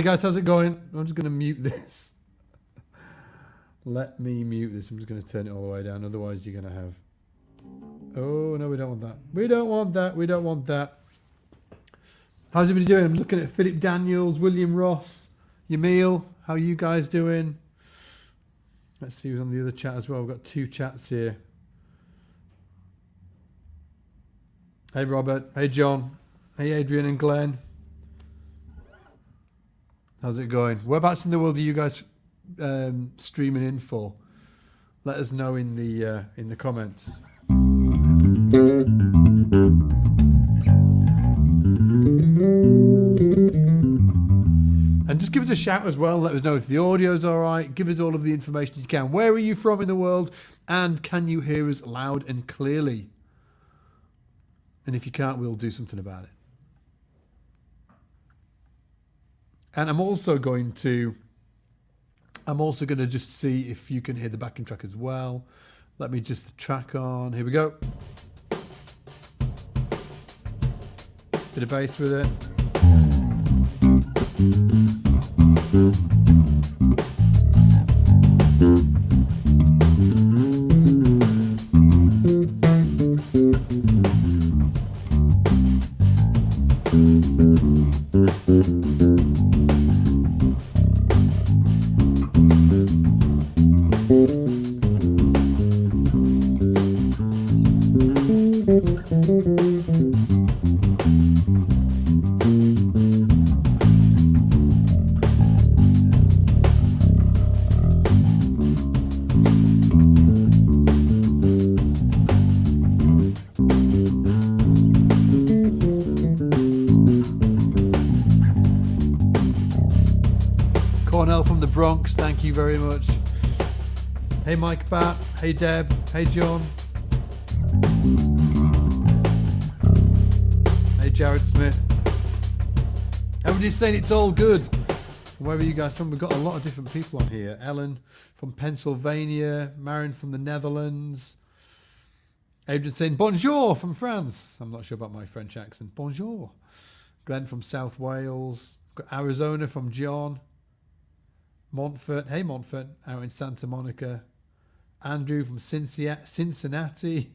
guys, how's it going? I'm just going to mute this. Let me mute this. I'm just going to turn it all the way down. Otherwise, you're going to have... Oh, no, we don't want that. We don't want that. We don't want that. How's everybody doing? I'm looking at Philip Daniels, William Ross, Yamil. How are you guys doing? Let's see who's on the other chat as well. We've got 2 chats here. Hey, Robert. Hey, John. Hey, Adrian and Glenn. How's it going? Whereabouts in the world are you guys streaming in for? Let us know in the comments. And just give us a shout as well. Let us know if the audio's all right. Give us all of the information you can. Where are you from in the world? And can you hear us loud and clearly? And if you can't, we'll do something about it. And I'm also going to just see if you can hear the backing track as well. Let me just track on. Here we go. Bit of bass with it. Thank you very much. Hey Mike Bat, hey Deb, hey John. Hey Jared Smith. Everybody's saying it's all good. Where are you guys from? We've got a lot of different people on here. Ellen from Pennsylvania, Marion from the Netherlands. Adrian saying bonjour from France. I'm not sure about my French accent. Bonjour. Glenn from South Wales. Got Arizona from John. Montfort, hey Montfort, out in Santa Monica. Andrew from Cincinnati.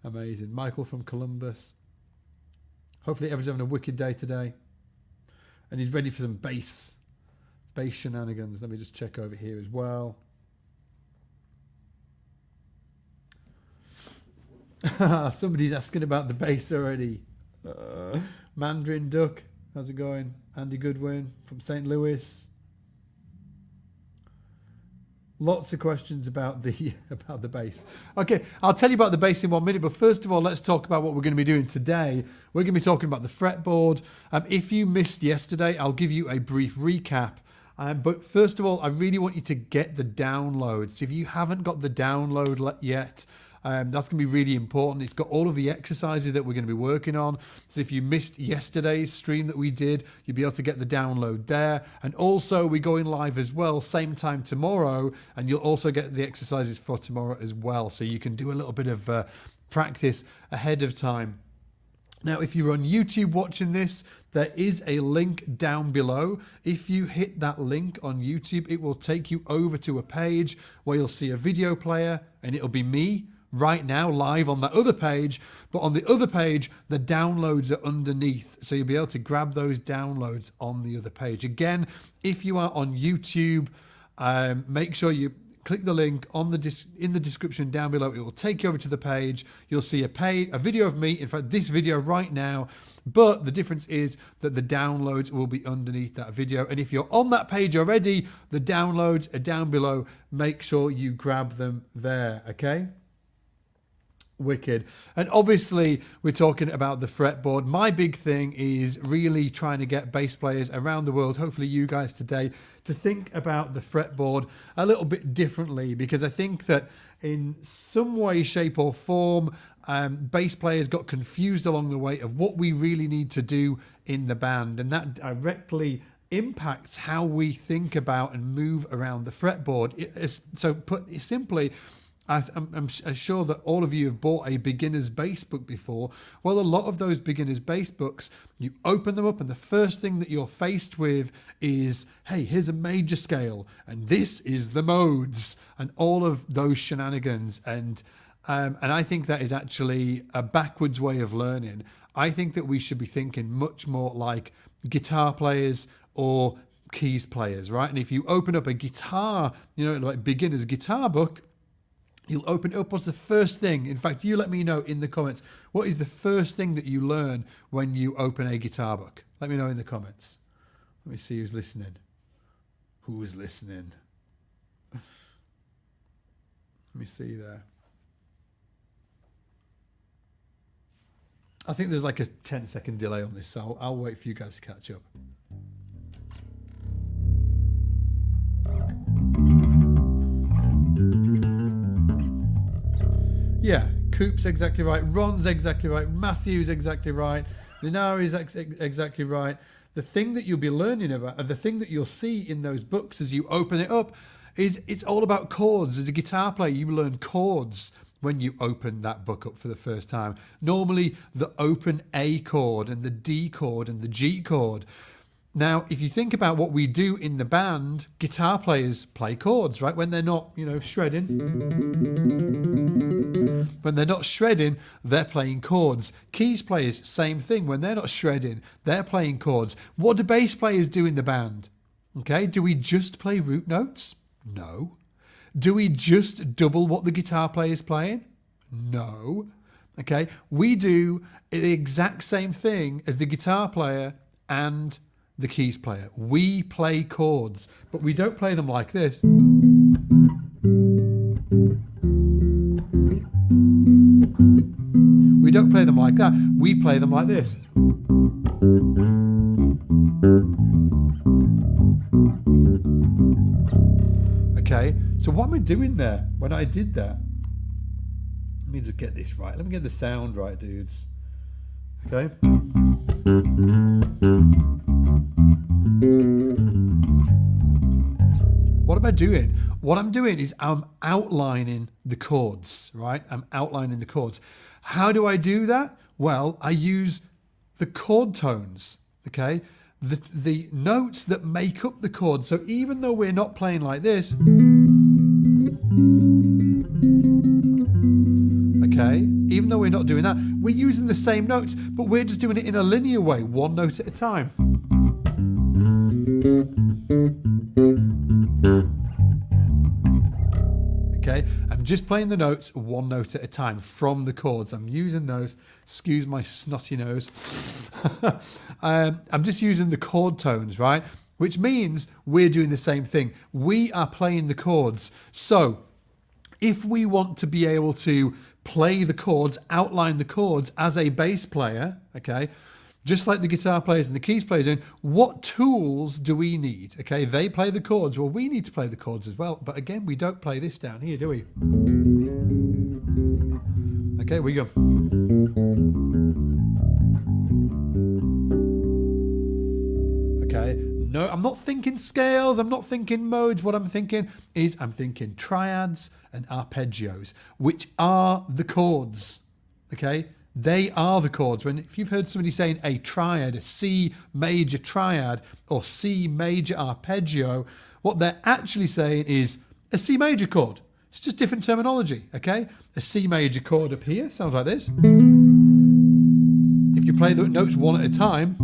Amazing. Michael from Columbus. Hopefully everyone's having a wicked day today. And he's ready for some bass shenanigans. Let me just check over here as well. Somebody's asking about the bass already. Mandarin Duck, how's it going? Andy Goodwin from St. Louis. Lots of questions about the bass. Okay, I'll tell you about the bass in 1 minute, but first of all, let's talk about what we're going to be doing today. We're going to be talking about the fretboard. If you missed yesterday, I'll give you a brief recap. But first of all, I really want you to get the download. So if you haven't got the download yet, that's going to be really important. It's got all of the exercises that we're going to be working on. So if you missed yesterday's stream that we did, you'll be able to get the download there. And also we're going live as well, same time tomorrow. And you'll also get the exercises for tomorrow as well. So you can do a little bit of practice ahead of time. Now, if you're on YouTube watching this, there is a link down below. If you hit that link on YouTube, it will take you over to a page where you'll see a video player and it'll be me right now live on that other page, but on the other page the downloads are underneath, so you'll be able to grab those downloads on the other page. Again, if you are on YouTube, make sure you click the link on in the description down below. It will take you over to the page. You'll see a video of me, in fact this video right now, but the difference is that the downloads will be underneath that video. And if you're on that page already, the downloads are down below. Make sure you grab them there, okay? Wicked. And obviously we're talking about the fretboard. My big thing is really trying to get bass players around the world, hopefully you guys today, to think about the fretboard a little bit differently, because I think that in some way, shape or form, bass players got confused along the way of what we really need to do in the band, and that directly impacts how we think about and move around the fretboard. So put simply, I'm sure that all of you have bought a beginner's bass book before. Well, a lot of those beginner's bass books, you open them up and the first thing that you're faced with is, hey, here's a major scale and this is the modes and all of those shenanigans. And I think that is actually a backwards way of learning. I think that we should be thinking much more like guitar players or keys players, right? And if you open up a guitar, like beginner's guitar book, you'll open it up. What's the first thing? In fact, you let me know in the comments. What is the first thing that you learn when you open a guitar book? Let me know in the comments. Let me see who's listening. Who's listening? Let me see there. I think there's like a 10-second delay on this, so I'll wait for you guys to catch up. Yeah, Coop's exactly right. Ron's exactly right. Matthew's exactly right. Linari's exactly right. The thing that you'll be learning about, and the thing that you'll see in those books as you open it up, is it's all about chords. As a guitar player, you learn chords when you open that book up for the first time. Normally, the open A chord and the D chord and the G chord. Now, if you think about what we do in the band, guitar players play chords, right? When they're not, shredding. When they're not shredding, they're playing chords. Keys players, same thing. When they're not shredding, they're playing chords. What do bass players do in the band? Okay, do we just play root notes? No. Do we just double what the guitar player is playing? No. Okay, we do the exact same thing as the guitar player and the keys player. We play chords, but we don't play them like this. We don't play them like that. We play them like this. Okay, so what am I doing there when I did that? Let me just get this right. Let me get the sound right, dudes. Okay. What am I doing? What I'm doing is I'm outlining the chords, right? I'm outlining the chords. How do I do that? Well, I use the chord tones, okay? The notes that make up the chord. So even though we're not playing like this, okay, even though we're not doing that, we're using the same notes, but we're just doing it in a linear way, one note at a time. Okay, I'm just playing the notes one note at a time from the chords. I'm using those, excuse my snotty nose. I'm just using the chord tones, right? Which means we're doing the same thing. We are playing the chords. So if we want to be able to play the chords, outline the chords as a bass player, okay, just like the guitar players and the keys players doing, what tools do we need? Okay, they play the chords. Well, we need to play the chords as well. But again, we don't play this down here, do we? Okay, we go. Okay, no, I'm not thinking scales. I'm not thinking modes. What I'm thinking is I'm thinking triads and arpeggios, which are the chords. Okay, they are the chords. If you've heard somebody saying a triad, a C major triad or C major arpeggio, what they're actually saying is a C major chord. It's just different terminology, okay? A C major chord up here sounds like this. If you play the notes one at a time,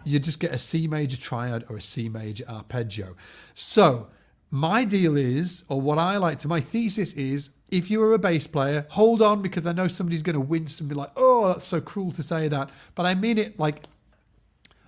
you just get a C major triad or a C major arpeggio. So my deal is, or what I like to, my thesis is, if you are a bass player, hold on, because I know somebody's going to wince and be like, oh, that's so cruel to say that. But I mean it like,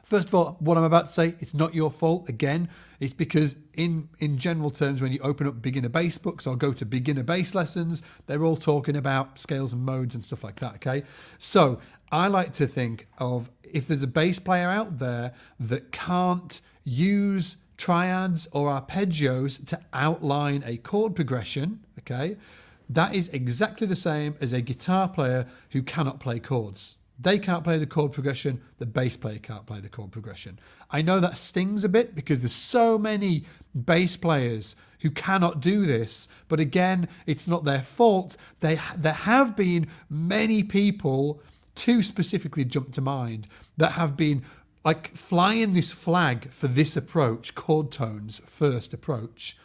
first of all, what I'm about to say, it's not your fault. Again, it's because in general terms, when you open up beginner bass books or go to beginner bass lessons, they're all talking about scales and modes and stuff like that, okay? So I like to think of, if there's a bass player out there that can't use triads or arpeggios to outline a chord progression, okay, that is exactly the same as a guitar player who cannot play chords. They can't play the chord progression. The bass player can't play the chord progression. I know that stings a bit because there's so many bass players who cannot do this. But again, it's not their fault. There have been many people, two specifically jump to mind, that have been like flying this flag for this approach, chord tones first approach,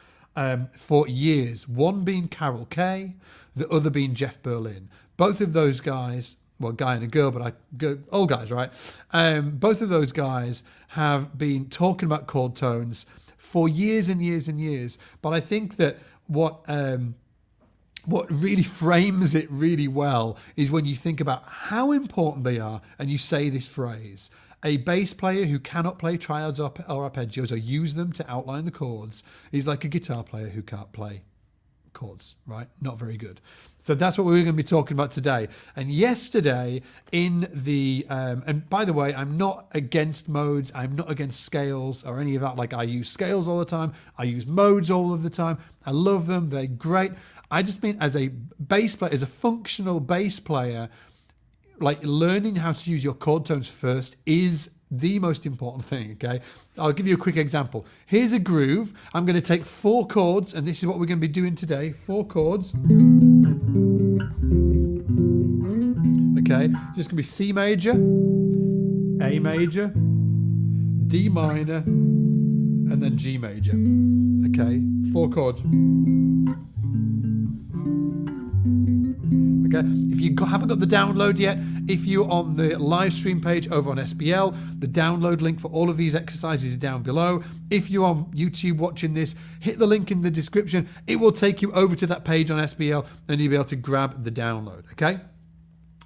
for years. One being Carol Kay, the other being Jeff Berlin. Both of those guys, well, guy and a girl, but all guys, right? Both of those guys have been talking about chord tones for years and years and years. But I think that what really frames it really well is when you think about how important they are, and you say this phrase: a bass player who cannot play triads or arpeggios or use them to outline the chords is like a guitar player who can't play chords, right? Not very good. So that's what we're going to be talking about today. And yesterday in the, and by the way, I'm not against modes. I'm not against scales or any of that. Like, I use scales all the time. I use modes all of the time. I love them. They're great. I just mean as a bass player, as a functional bass player, like, learning how to use your chord tones first is the most important thing, okay? I'll give you a quick example. Here's a groove. I'm going to take 4 chords, and this is what we're going to be doing today. 4 chords. Okay, so it's going to be C major, A major, D minor, and then G major. Okay, 4 chords. Okay. If you haven't got the download yet, if you're on the live stream page over on SBL, the download link for all of these exercises is down below. If you're on YouTube watching this, hit the link in the description. It will take you over to that page on SBL and you'll be able to grab the download. Okay.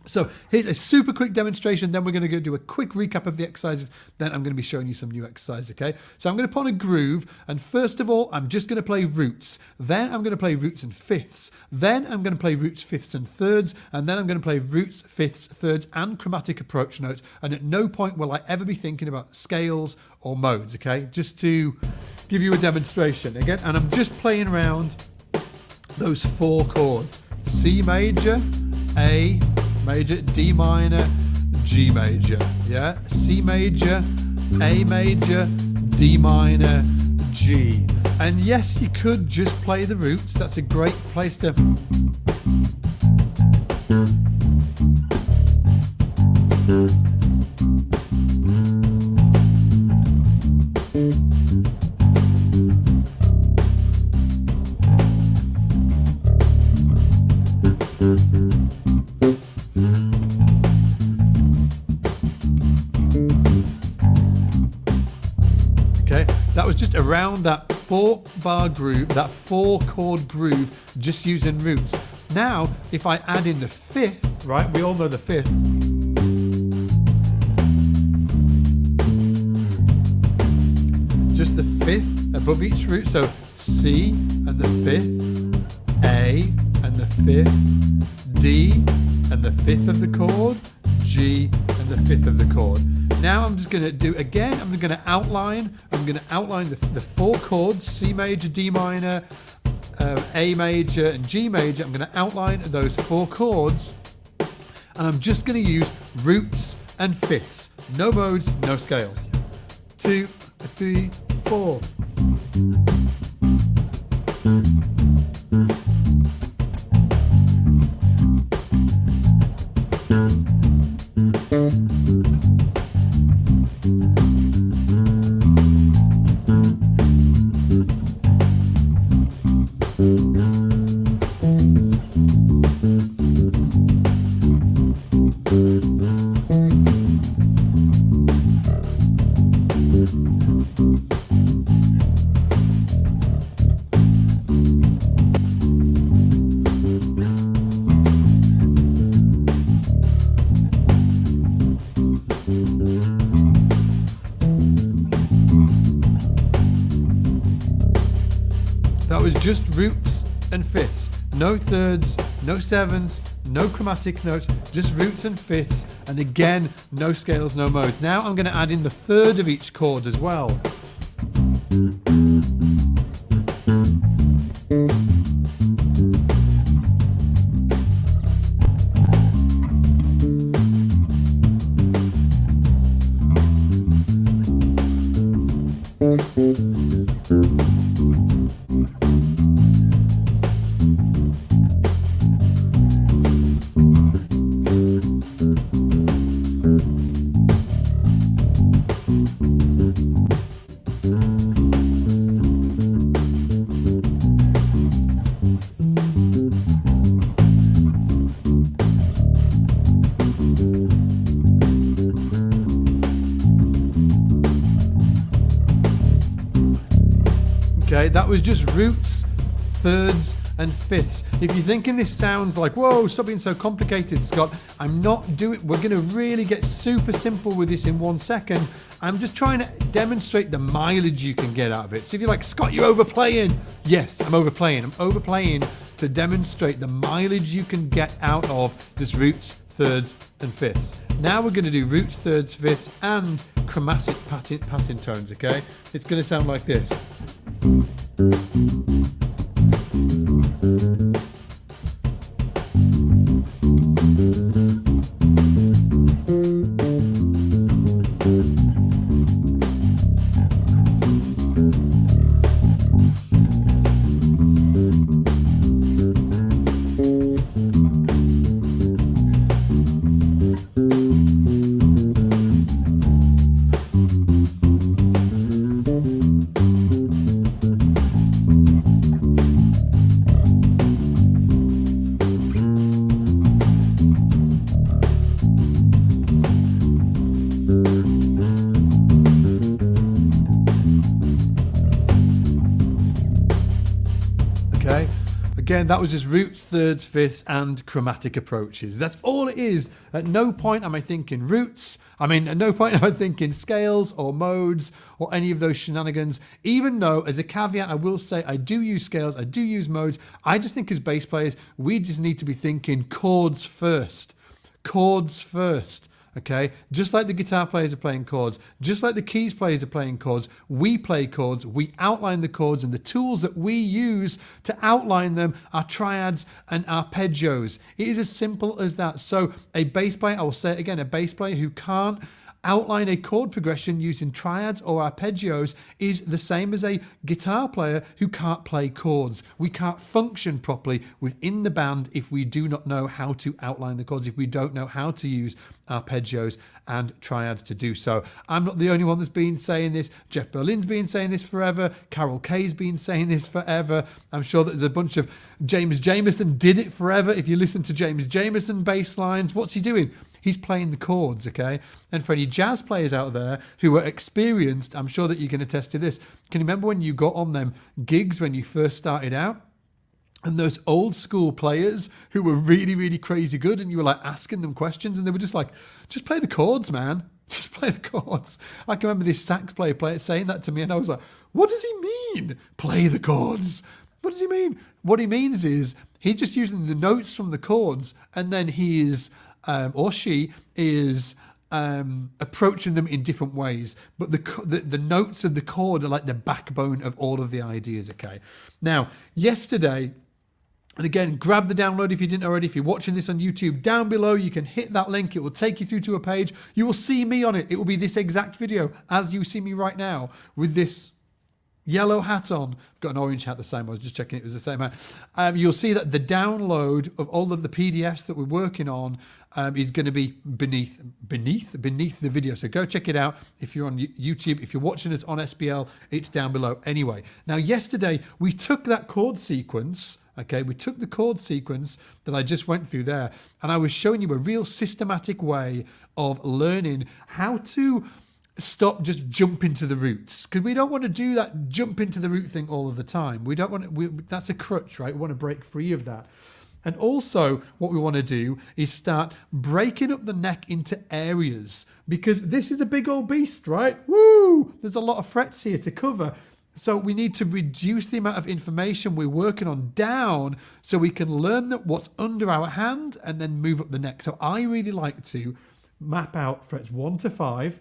So here's a super quick demonstration. Then we're going to go do a quick recap of the exercises. Then I'm going to be showing you some new exercises, okay? So I'm going to put on a groove. And first of all, I'm just going to play roots. Then I'm going to play roots and fifths. Then I'm going to play roots, fifths and thirds. And then I'm going to play roots, fifths, thirds, and chromatic approach notes. And at no point will I ever be thinking about scales or modes, okay? Just to give you a demonstration. Again, and I'm just playing around those 4 chords. C major, A major, D minor, G major. Yeah, C major, A major, D minor, G. And yes, you could just play the roots. That's a great place to. That was just around that 4-bar groove, that 4-chord groove, just using roots. Now, if I add in the 5th, right, we all know the 5th. Just the 5th above each root, so C and the 5th, A and the 5th, D and the 5th of the chord, G and the 5th of the chord. Now I'm just going to do, again, I'm going to outline the 4 chords, C major, D minor, A major, and G major. I'm going to outline those 4 chords, and I'm just going to use roots and fifths. No modes, no scales. 2, 3, 4. That was just roots and fifths. No thirds, no sevenths, no chromatic notes, just roots and fifths. And again, no scales, no modes. Now I'm going to add in the 3rd of each chord as well. Okay, that was just roots, thirds, and fifths. If you're thinking this sounds like, whoa, stop being so complicated, Scott, I'm not doing, we're going to really get super simple with this in 1 second. I'm just trying to demonstrate the mileage you can get out of it. So if you're like, Scott, you're overplaying. Yes, I'm overplaying. I'm overplaying to demonstrate the mileage you can get out of just roots, thirds, and fifths. Now we're going to do roots, thirds, fifths, and chromatic passing tones, okay? It's going to sound like this. Again, that was just roots, thirds, fifths, and chromatic approaches. That's all it is. At no point am I thinking roots. At no point am I thinking scales or modes or any of those shenanigans. Even though, as a caveat, I will say I do use scales, I do use modes. I just think as bass players, we just need to be thinking chords first. Chords first. Okay, just like the guitar players are playing chords, just like the keys players are playing chords, we play chords, we outline the chords, and the tools that we use to outline them are triads and arpeggios. It is as simple as that. So a bass player, I will say it again, a bass player who can't outline a chord progression using triads or arpeggios is the same as a guitar player who can't play chords. We can't function properly within the band if we do not know how to outline the chords, if we don't know how to use arpeggios and triads to do so. I'm not the only one that's been saying this. Jeff Berlin's been saying this forever. Carol Kay's been saying this forever. I'm sure that there's a bunch of James Jamerson did it forever. If you listen to James Jamerson bass lines, what's he doing? He's playing the chords, okay? And for any jazz players out there who are experienced, I'm sure that you can attest to this. Can you remember when you got on them gigs when you first started out? And those old school players who were really, really crazy good, and you were like asking them questions, and they were just like, just play the chords, man. Just play the chords. I can remember this sax player saying that to me, and I was like, what does he mean? Play the chords. What does he mean? What he means is he's just using the notes from the chords, and then he is... or she is approaching them in different ways, but the notes of the chord are like the backbone of all of the ideas. Okay, now yesterday, and again, grab the download if you didn't already. If you're watching this on YouTube, down below you can hit that link. It will take you through to a page. You will see me on it. It will be this exact video as you see me right now with this yellow hat on. I've got an orange hat the same. I was just checking it was the same hat. You'll see that the download of all of the PDFs that we're working on is going to be beneath the video. So go check it out. If you're on YouTube, if you're watching us on SBL, it's down below anyway. Now, yesterday we took that chord sequence. Okay, we took the chord sequence that I just went through there, and I was showing you a real systematic way of learning how to stop just jumping to the roots, because we don't want to do that jump into the root thing all of the time. We don't want to, that's a crutch, right? We want to break free of that. And also what we want to do is start breaking up the neck into areas, because this is a big old beast, right? Woo! There's a lot of frets here to cover. So we need to reduce the amount of information we're working on down so we can learn that what's under our hand and then move up the neck. So I really like to map out frets 1 to 5.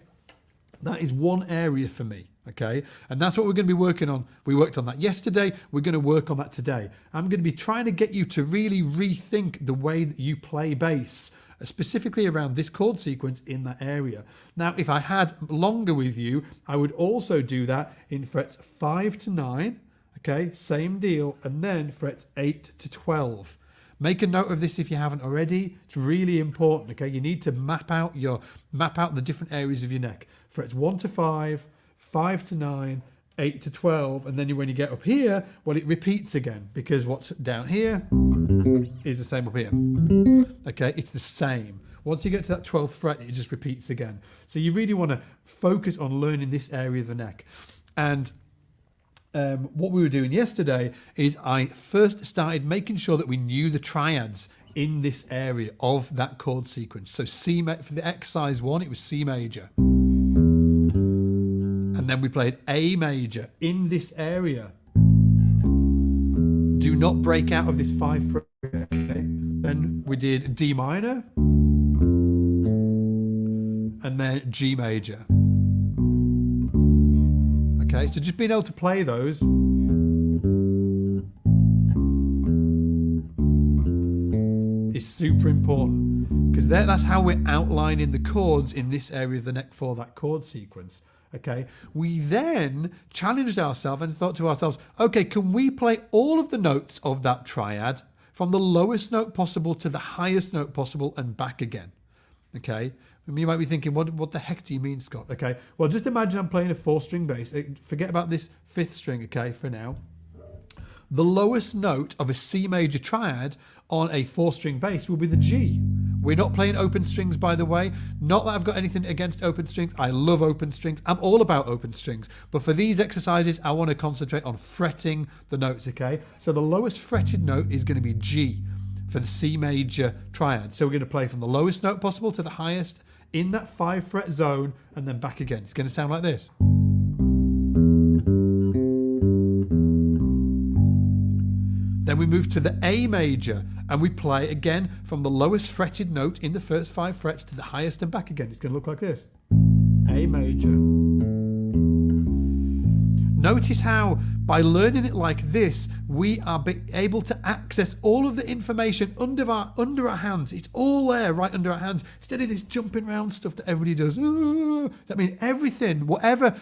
That is one area for me, okay? And that's what we're going to be working on. We worked on that yesterday. We're going to work on that today. I'm going to be trying to get you to really rethink the way that you play bass, specifically around this chord sequence in that area. Now, if I had longer with you, I would also do that in frets 5 to 9, okay? Same deal. And then frets 8 to 12. Make a note of this if you haven't already. It's really important, okay? You need to map out the different areas of your neck. frets 1 to 5, 5 to 9, 8 to 12, and then when you get up here, well, it repeats again, because what's down here is the same up here. Okay, it's the same. Once you get to that 12th fret, it just repeats again. So you really want to focus on learning this area of the neck. And what we were doing yesterday is I first started making sure that we knew the triads in this area of that chord sequence. So C for the exercise 1, it was C major. And then we played A major in this area. Do not break out of this 5 fret. Okay. Then we did D minor. And then G major. Okay, so just being able to play those is super important, because that's how we're outlining the chords in this area of the neck for that chord sequence. Okay, we then challenged ourselves and thought to ourselves, okay, can we play all of the notes of that triad from the lowest note possible to the highest note possible and back again? Okay, you might be thinking, what the heck do you mean, Scott? Okay, well, just imagine I'm playing a 4-string bass. Forget about this 5th string, okay, for now. The lowest note of a C major triad on a 4-string bass will be the G. We're not playing open strings, by the way. Not that I've got anything against open strings. I love open strings. I'm all about open strings. But for these exercises, I want to concentrate on fretting the notes, okay? So the lowest fretted note is going to be G for the C major triad. So we're going to play from the lowest note possible to the highest in that 5 fret zone and then back again. It's going to sound like this. Then we move to the A major and we play again from the lowest fretted note in the first 5 frets to the highest and back again. It's going to look like this. A major. Notice how by learning it like this, we are able to access all of the information under our hands. It's all there right under our hands, instead of this jumping around stuff that everybody does. I mean, everything, whatever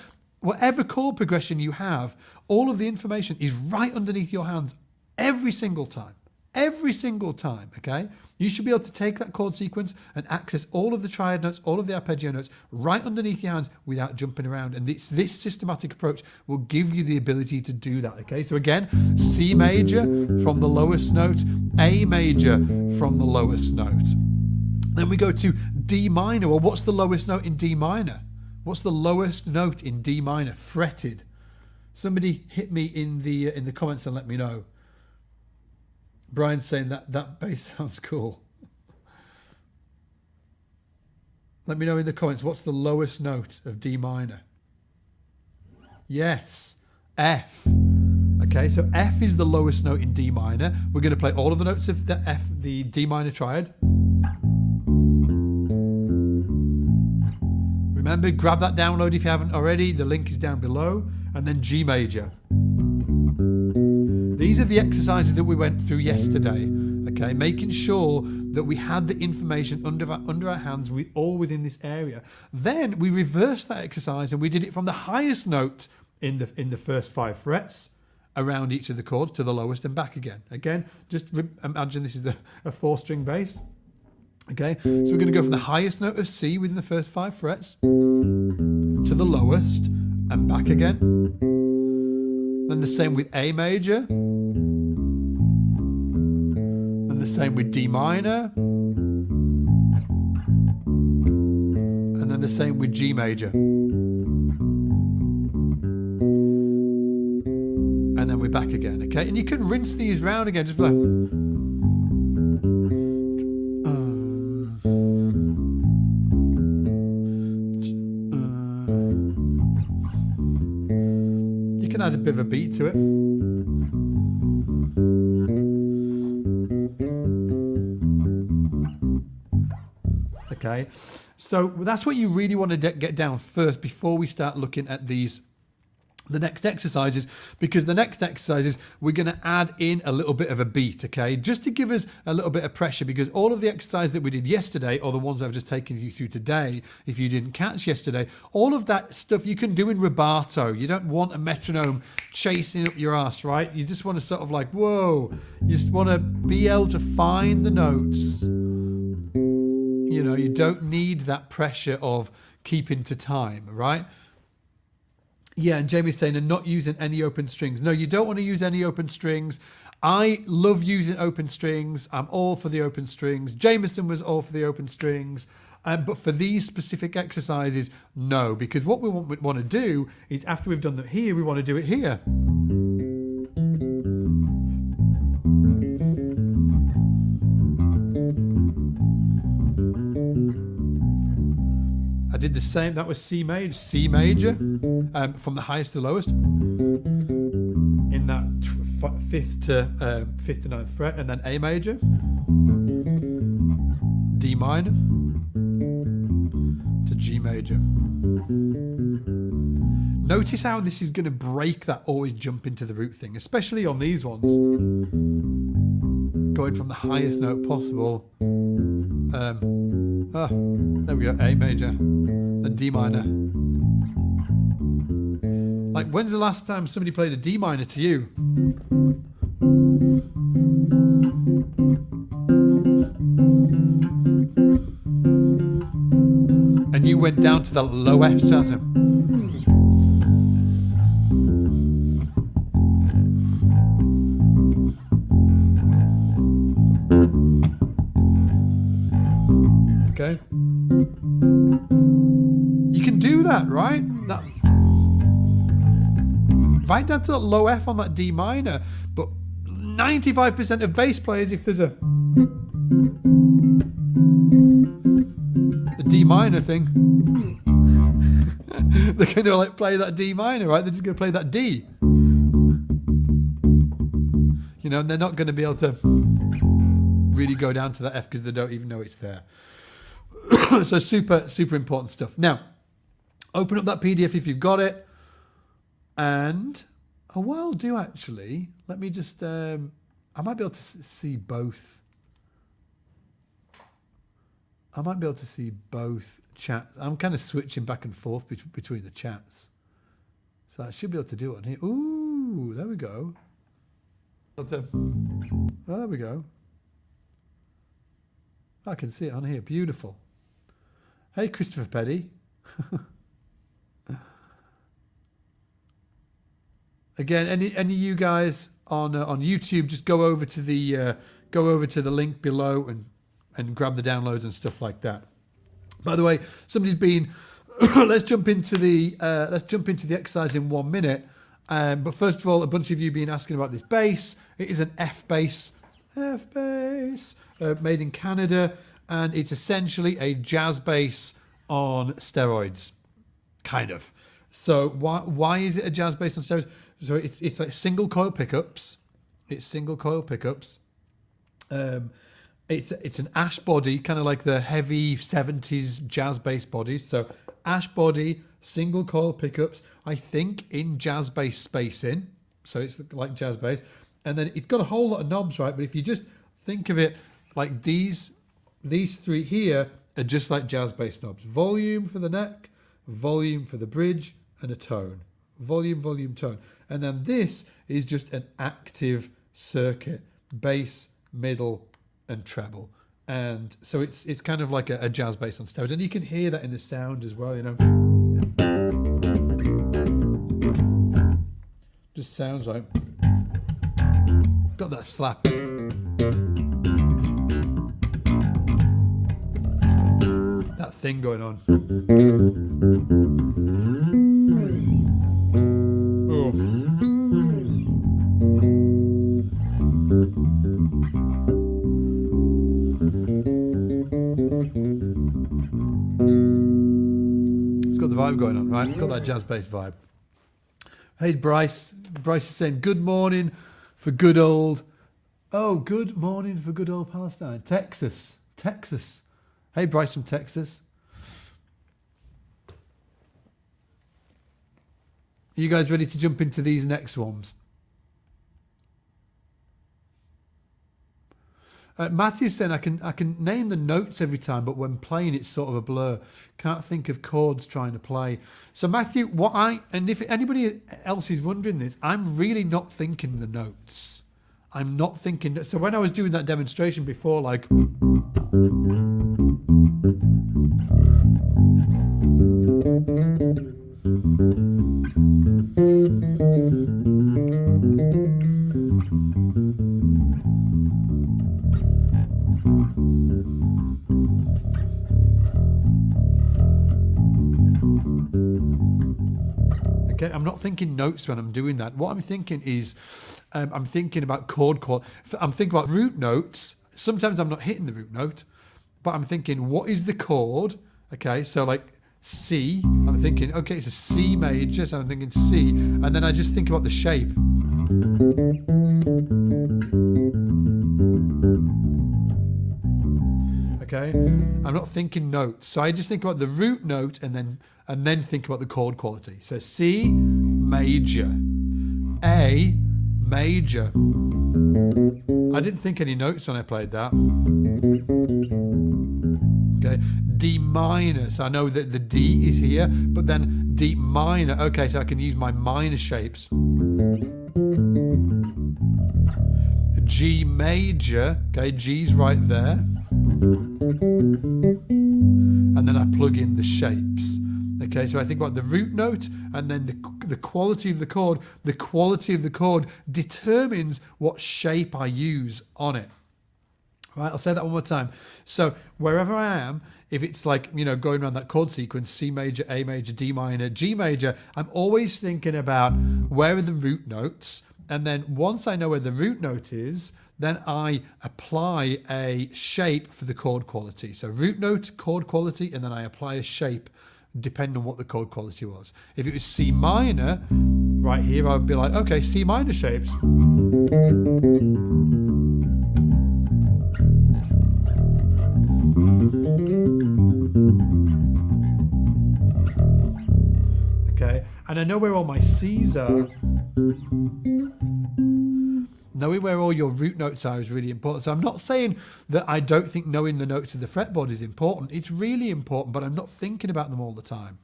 chord progression you have, all of the information is right underneath your hands every single time. Every single time, okay? You should be able to take that chord sequence and access all of the triad notes, all of the arpeggio notes right underneath your hands without jumping around. And this systematic approach will give you the ability to do that, okay? So again, C major from the lowest note, A major from the lowest note. Then we go to D minor. Well, what's the lowest note in D minor? What's the lowest note in D minor? Fretted. Somebody hit me in the comments and let me know. Brian's saying that bass sounds cool. Let me know in the comments, what's the lowest note of D minor? Yes, F. Okay, so F is the lowest note in D minor. We're going to play all of the notes of the F, the D minor triad. Remember, grab that download if you haven't already. The link is down below. And then G major. These are the exercises that we went through yesterday, okay? Making sure that we had the information under our hands, all within this area. Then we reversed that exercise and we did it from the highest note in the first 5 frets around each of the chords to the lowest and back again. Again, just imagine this is a 4-string bass, okay? So we're going to go from the highest note of C within the first 5 frets to the lowest and back again. Then the same with A major. Then the same with D minor. And then the same with G major. And then we're back again, okay? And you can rinse these round again, just like... add a bit of a beat to it. Okay, so that's what you really want to get down first before we start looking at the next exercises, because the next exercises we're going to add in a little bit of a beat, okay, just to give us a little bit of pressure, because all of the exercises that we did yesterday, or the ones I've just taken you through today, if you didn't catch yesterday, all of that stuff you can do in rubato. You don't want a metronome chasing up your ass, right? You just want to sort of like, whoa, you just want to be able to find the notes. You know, you don't need that pressure of keeping to time, right? Yeah, and Jamie's saying, and not using any open strings. No, you don't want to use any open strings. I love using open strings. I'm all for the open strings. Jameson was all for the open strings. But for these specific exercises, no, because what we want to do is after we've done that here, we want to do it here. I did the same. That was C major, from the highest to the lowest in that fifth to ninth fret, and then A major, D minor to G major. Notice how this is going to break that always jump into the root thing, especially on these ones. Going from the highest note possible. There we go, A major, then D minor. Like, when's the last time somebody played a D minor to you? And you went down to the low F start. Okay. You can do that, right? That, right down to that low F on that D minor. But 95% of bass players, if there's a D minor thing, they're going to like play that D minor, right? They're just going to play that D. You know, and they're not going to be able to really go down to that F because they don't even know it's there. So super important stuff. Now, open up that PDF if you've got it. And, oh, well, I'll do actually. Let me just, I might be able to see both. I might be able to see both chats. I'm kind of switching back and forth between the chats. So I should be able to do it on here. Ooh, there we go. Oh, there we go. I can see it on here. Beautiful. Hey, Christopher Petty. Again, any of you guys on YouTube, just go over to the link below and grab the downloads and stuff like that. By the way, somebody's been. let's jump into the exercise in 1 minute. But first of all, a bunch of you been asking about this bass. It is an F bass, made in Canada, and it's essentially a jazz bass on steroids, kind of. So why is it a jazz bass on steroids? So it's like single coil pickups. It's single coil pickups. It's an ash body, kind of like the heavy 70s jazz bass bodies. So ash body, single coil pickups, I think in jazz bass spacing. So it's like jazz bass. And then it's got a whole lot of knobs, right? But if you just think of it like these three here are just like jazz bass knobs. Volume for the neck, volume for the bridge, and a tone. Volume, volume, tone. And then this is just an active circuit. Bass, middle, and treble. And so it's kind of like a jazz bass on steroids. And you can hear that in the sound as well, you know. Just sounds like... Got that slap. That thing going on. Oh. It's got the vibe going on, right? Got that jazz bass vibe. Hey, Bryce. Bryce is saying, good morning for good old... Oh, good morning for good old Palestine. Texas. Hey, Bryce from Texas. Are you guys ready to jump into these next ones? Matthew's saying, I can name the notes every time, but when playing it's sort of a blur. Can't think of chords trying to play. So Matthew, and if anybody else is wondering this, I'm really not thinking the notes. I'm not thinking. So when I was doing that demonstration before, like... Okay, I'm not thinking notes when I'm doing that. What I'm thinking is, I'm thinking about chord. I'm thinking about root notes. Sometimes I'm not hitting the root note, but I'm thinking, what is the chord? Okay, so like C, I'm thinking, okay, it's a C major, so I'm thinking C, and then I just think about the shape. Okay, I'm not thinking notes, so I just think about the root note and then think about the chord quality. So C major, A major. I didn't think any notes when I played that. Okay, D minor, so I know that the D is here, but then D minor. Okay, so I can use my minor shapes. G major, okay, G's right there. And then I plug in the shapes. Okay, so I think about the root note and then the quality of the chord. The quality of the chord determines what shape I use on it. Right, I'll say that one more time. So wherever I am, if it's like, you know, going around that chord sequence, C major, A major, D minor, G major, I'm always thinking about where are the root notes. And then once I know where the root note is, then I apply a shape for the chord quality. So root note, chord quality, and then I apply a shape depending on what the chord quality was. If it was C minor, right here, I'd be like, okay, C minor shapes. Okay, and I know where all my C's are. Knowing where all your root notes are is really important. So I'm not saying that I don't think knowing the notes of the fretboard is important. It's really important, but I'm not thinking about them all the time.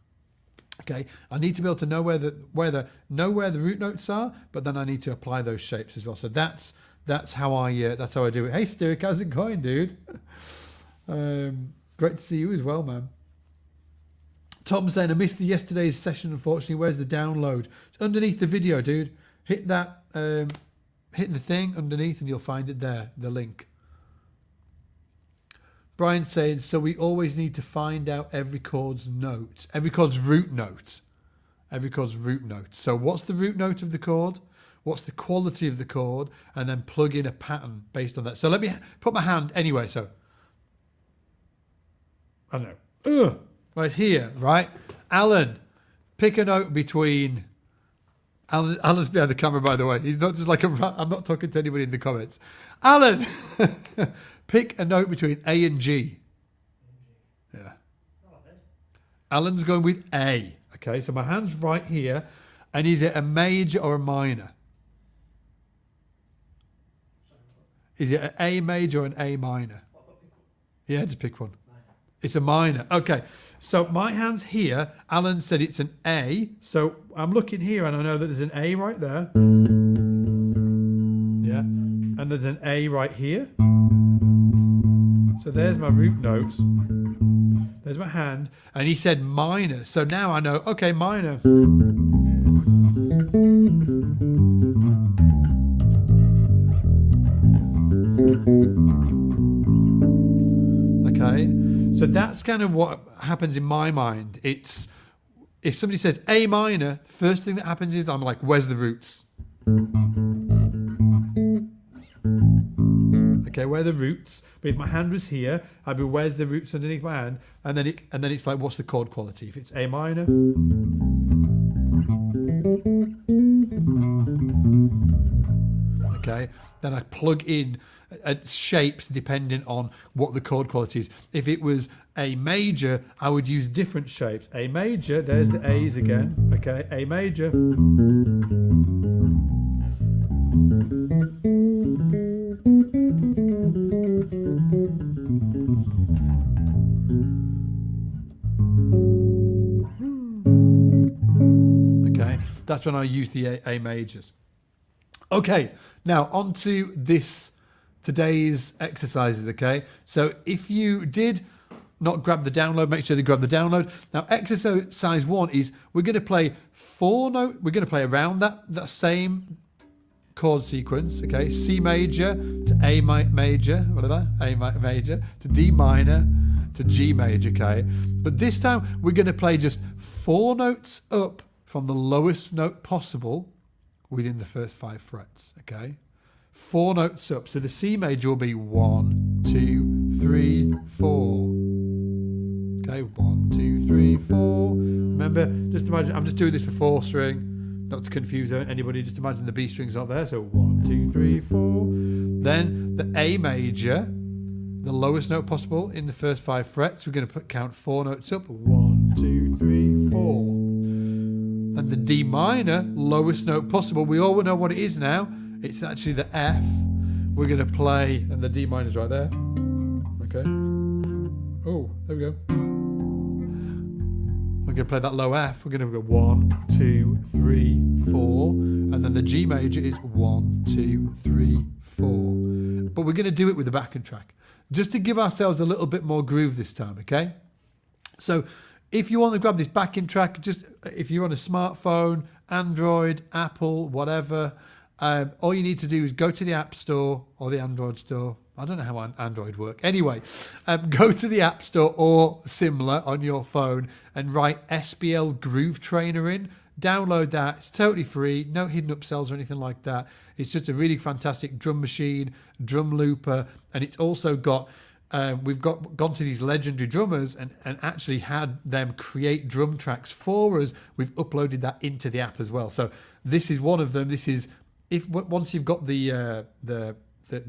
Okay, I need to be able to know where the root notes are, but then I need to apply those shapes as well. So that's how I do it. Hey, Sturrock, how's it going, dude? Great to see you as well, man. Tom saying, I missed yesterday's session, unfortunately. Where's the download? It's underneath the video, dude. Hit that. Hit the thing underneath and you'll find it there, the link. Brian's saying, so we always need to find out every chord's note, every chord's root note. Every chord's root note. So what's the root note of the chord? What's the quality of the chord? And then plug in a pattern based on that. So let me put my hand anyway. So, I don't know. Right here, right? Alan, pick a note between... Alan's behind the camera, by the way. He's not just like I'm not talking to anybody in the comments. Alan, pick a note between A and G. Yeah. Alan's going with A. Okay, so my hand's right here. And is it a major or a minor? Is it an A major or an A minor? Yeah, just pick one. It's a minor. Okay, so my hand's here. Alan said it's an A. So I'm looking here and I know that there's an A right there. Yeah, and there's an A right here. So there's my root notes. There's my hand. And he said minor. So now I know, okay, minor. Okay. So that's kind of what happens in my mind. It's if somebody says A minor, first thing that happens is I'm like, where's the roots? Okay, where are the roots? But if my hand was here, I'd be where's the roots underneath my hand? And then it's like, what's the chord quality? If it's A minor. Okay, then I plug in shapes depending on what the chord quality is. If it was A major, I would use different shapes. A major, there's the A's again. Okay, A major. Okay, that's when I use the A majors. Okay, now on to today's exercises, okay? So if you did not grab the download, make sure you grab the download. Now, exercise 1 is we're going to play we're going to play around that same chord sequence, okay? C major to A major, whatever, A major to D minor to G major, okay? But this time we're going to play just 4 notes up from the lowest note possible within the first 5 frets, okay? 4 notes up. So the C major will be 1, 2, 3, 4. Okay, 1, 2, 3, 4. Remember, just imagine, I'm just doing this for 4 string, not to confuse anybody, just imagine the B strings are there. So 1, 2, 3, 4. Then the A major, the lowest note possible in the first 5 frets. We're going to count 4 notes up. 1, 2, 3, 4. And the D minor, lowest note possible. We all know what it is now. It's actually the F. We're going to play, and the D minor is right there. Okay. Oh, there we go. We're going to play that low F. We're going to go 1, 2, 3, 4. And then the G major is 1, 2, 3, 4. But we're going to do it with the backing track, just to give ourselves a little bit more groove this time, okay? So if you want to grab this backing track, just if you're on a smartphone, Android, Apple, whatever, all you need to do is go to the App Store or the Android Store. I don't know how Android work. Anyway, go to the App Store or similar on your phone and write SBL Groove Trainer in. Download that. It's totally free. No hidden upsells or anything like that. It's just a really fantastic drum machine, drum looper, and it's also got we've gone to these legendary drummers and actually had them create drum tracks for us. We've uploaded that into the app as well. So this is one of them. This is once you've got the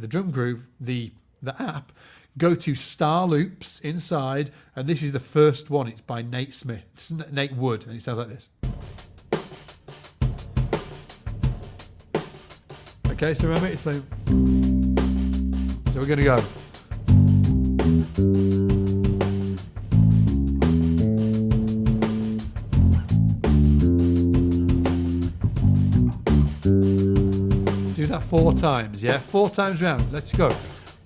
drum groove, the app, go to Star Loops inside, and this is the first one. It's by Nate Smith. It's Nate Wood, and it sounds like this. Okay, so remember, it's like, so we're going to go. Do that 4 times, yeah? 4 times round. Let's go.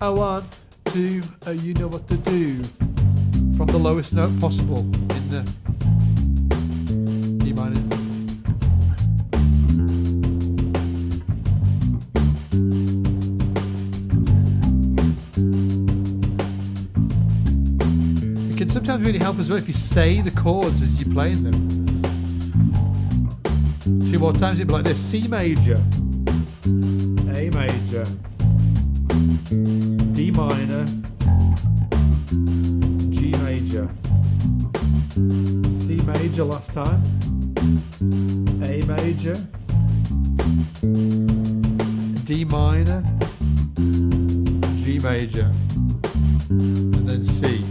I want to, you know what to do. From the lowest note possible in the D minor. It can sometimes really help as well if you say the chords as you're playing them. 2 more times, it'd be like this. C major, A major, D minor, G major, C major last time, A major, D minor, G major, and then C.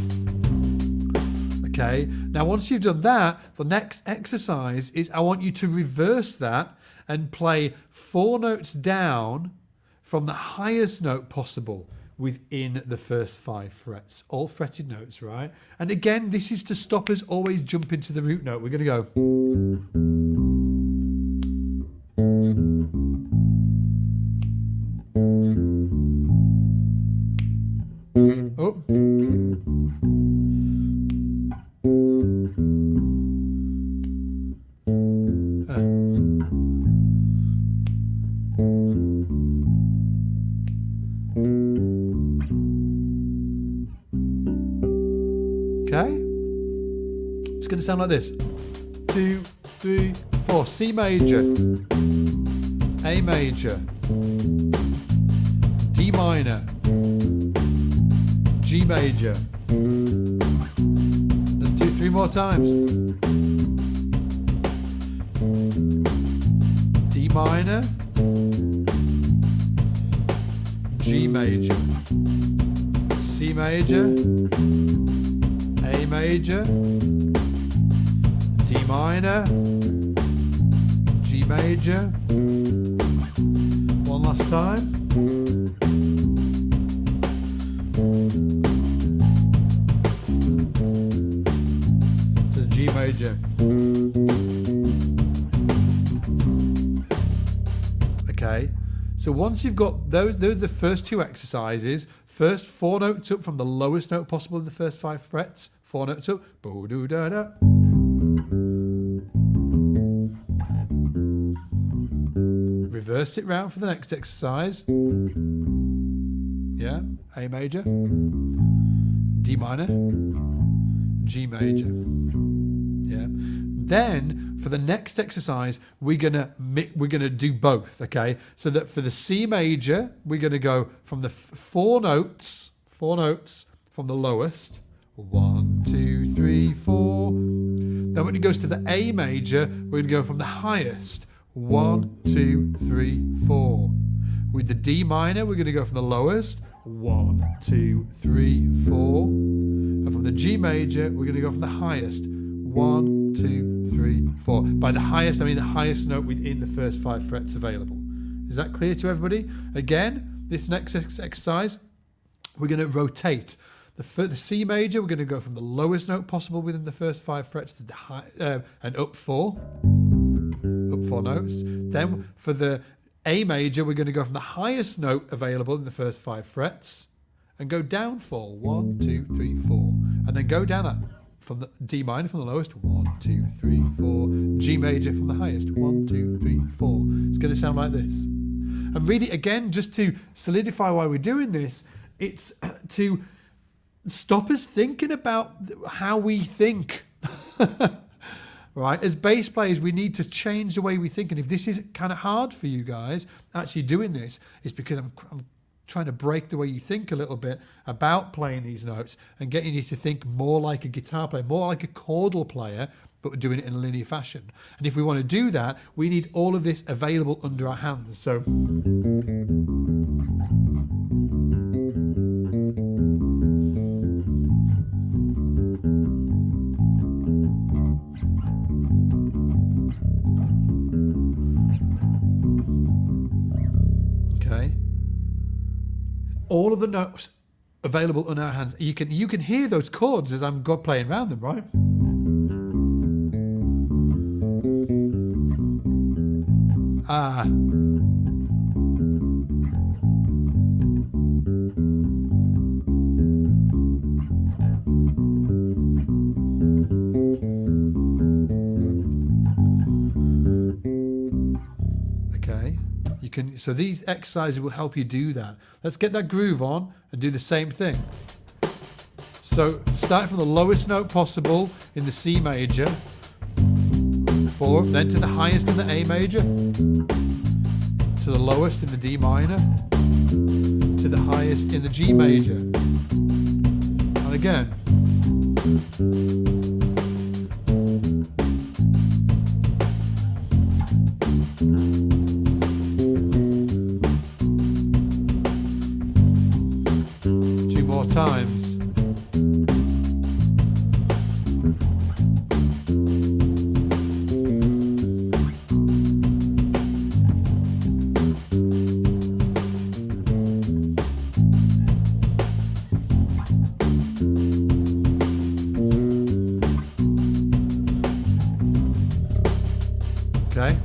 Okay, now once you've done that, the next exercise is I want you to reverse that and play 4 notes down from the highest note possible within the first 5 frets. All fretted notes, right? And again, this is to stop us always jumping to the root note. We're going to go. Oh. Okay, it's going to sound like this. 2, 3, 4. C major, A major, D minor, G major. Let's do 3 more times. D minor, G major, C major, A major, D minor, G major. One last time. To the G major. Okay, so once you've got those are the first 2 exercises. First 4 notes up from the lowest note possible in the first 5 frets. 4 notes up. Bo-do-da-da. Reverse it round for the next exercise. Yeah, A major, D minor, G major. Yeah, Then for the next exercise, we're gonna do both, okay? So that for the C major, we're gonna go from the four notes from the lowest. 1, 2, 3, 4. Then when it goes to the A major, we're gonna go from the highest. 1, 2, 3, 4. With the D minor, we're gonna go from the lowest. 1, 2, 3, 4. And from the G major, we're gonna go from the highest. 1, 2, 3, 4. By the highest, I mean the highest note within the first 5 frets available. Is that clear to everybody? Again, this next exercise, we're going to rotate. The C major, we're going to go from the lowest note possible within the first 5 frets to the high, and up 4 notes. Then for the A major, we're going to go from the highest note available in the first 5 frets and go down 4. 1, 2, 3, 4. And then go down that. From the D minor from the lowest, 1, 2, 3, 4. G major from the highest, 1, 2, 3, 4. It's going to sound like this. And really, again, just to solidify why we're doing this, it's to stop us thinking about how we think. Right? As bass players, we need to change the way we think. And if this is kind of hard for you guys, actually doing this, it's because I'm trying to break the way you think a little bit about playing these notes and getting you to think more like a guitar player, more like a chordal player, but we're doing it in a linear fashion. And if we want to do that, we need all of this available under our hands. So all of the notes available on our hands. You can hear those chords as I'm playing around them, right? Ah. So these exercises will help you do that. Let's get that groove on and do the same thing. So start from the lowest note possible in the C major, 4, then to the highest in the A major, to the lowest in the D minor, to the highest in the G major. And again. Times. Okay.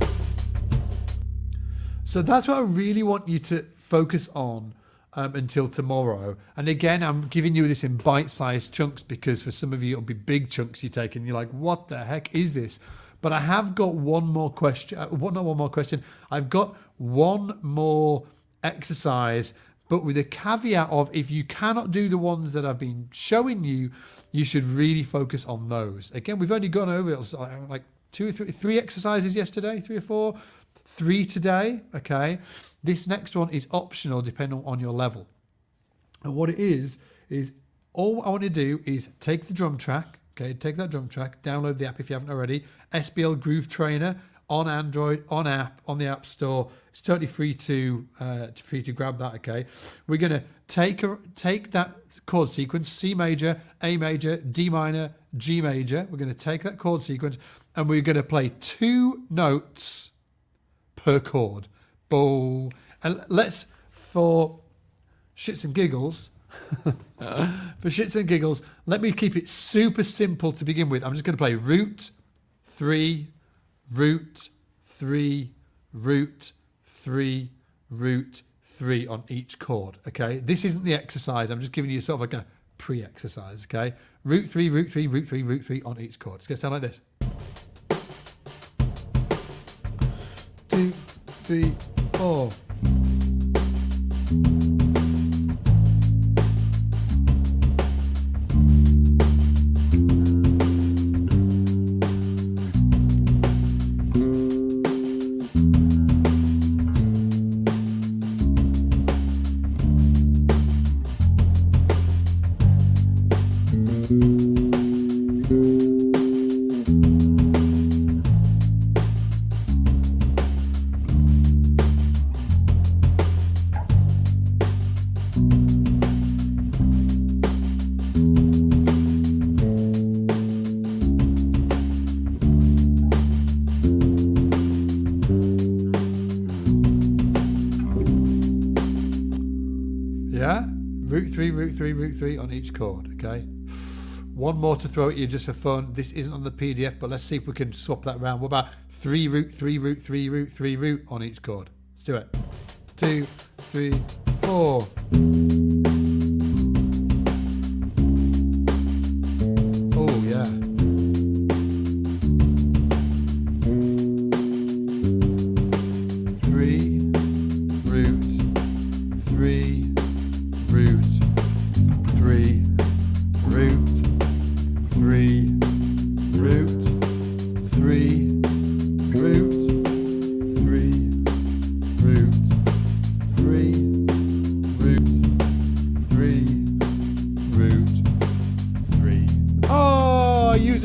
So that's what I really want you to focus on until tomorrow. And again, I'm giving you this in bite-sized chunks because for some of you it'll be big chunks you take and you're like, what the heck is this? But I have got one more question. Not one more question. I've got one more exercise, but with a caveat of if you cannot do the ones that I've been showing you, you should really focus on those. Again, we've only gone over like 2 or 3 exercises yesterday, 3 or 4, 3 today. Okay. This next one is optional depending on your level. And what it is all I want to do is take the drum track, okay, take that drum track, download the app if you haven't already, SBL Groove Trainer on Android, on the App Store. It's totally free to grab that, okay? We're going to take that chord sequence, C major, A major, D minor, G major. We're going to take that chord sequence and we're going to play 2 notes per chord. Boom. And let's, for shits and giggles, let me keep it super simple to begin with. I'm just going to play root, 3, root, 3, root, 3, root, 3 on each chord, okay? This isn't the exercise. I'm just giving you sort of like a pre-exercise, okay? Root 3, root 3, root 3, root 3 on each chord. It's going to sound like this. 2, 3, 4. root 3, root 3 on each chord, okay? One more to throw at you just for fun. This isn't on the PDF, but let's see if we can swap that around. What about 3 root 3 root 3 root 3 root on each chord? Let's do it. 2, 3, 4. Oh, yeah.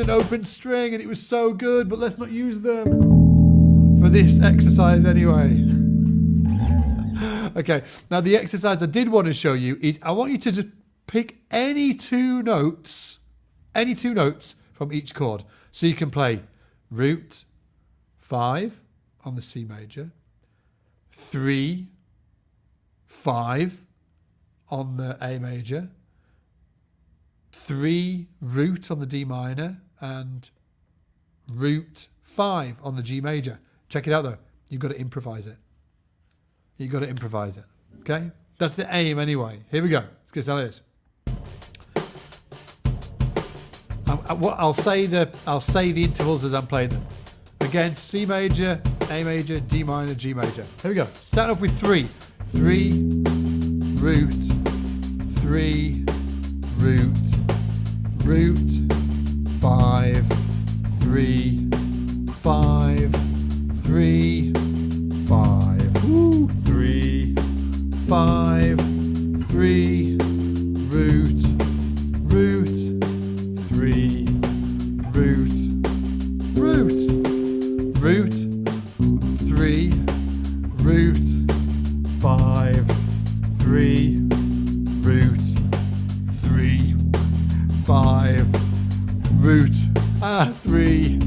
An open string and it was so good, but let's not use them for this exercise anyway. Okay, now the exercise I did want to show you is I want you to just pick any two notes from each chord. So you can play root 5 on the C major, 3, 5 on the A major, 3 root on the D minor, and root 5 on the G major. Check it out though. You've got to improvise it. You've got to improvise it. Okay? That's the aim anyway. Here we go. Let's get started. I'll say the intervals as I'm playing them. Again, C major, A major, D minor, G major. Here we go. Starting off with 3. 3 root 3 root root 5 3 5 3 5 Ooh, 3 5 3 root root 3 root root root 3 root 5 3 root 3 5 root 3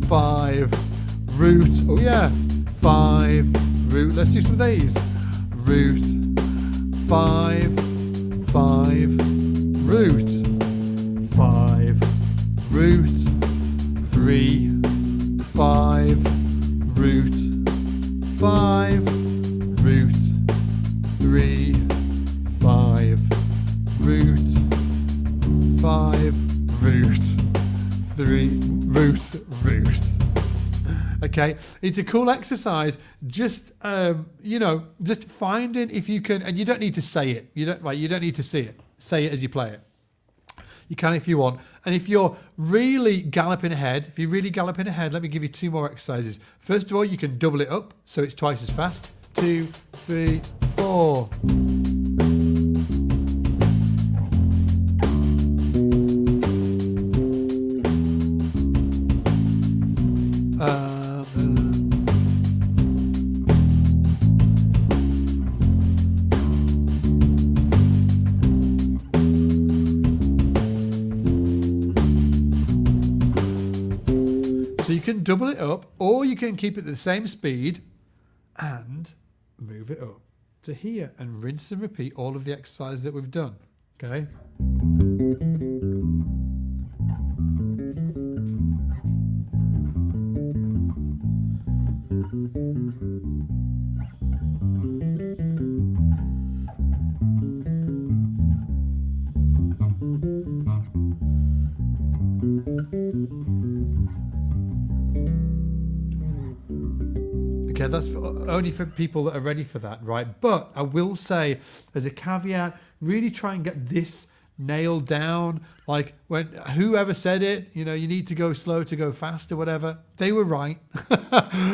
5 root, oh yeah, 5 root, let's do some of these, root 5 5 root 5 root 3 5 root 5 root 3 5 root 5 root 3 root root. Okay, it's a cool exercise. Just just finding if you can, and you don't need to say it. You don't need to see it. Say it as you play it. You can if you want. And if you're really galloping ahead, let me give you 2 more exercises. First of all, you can double it up so it's twice as fast. 2, 3, 4. So you can double it up, or you can keep it at the same speed and move it up to here and rinse and repeat all of the exercises that we've done. Okay. Okay, that's only for people that are ready for that, right? But I will say, as a caveat, really try and get this nailed down. Like when whoever said it, you need to go slow to go fast or whatever, they were right.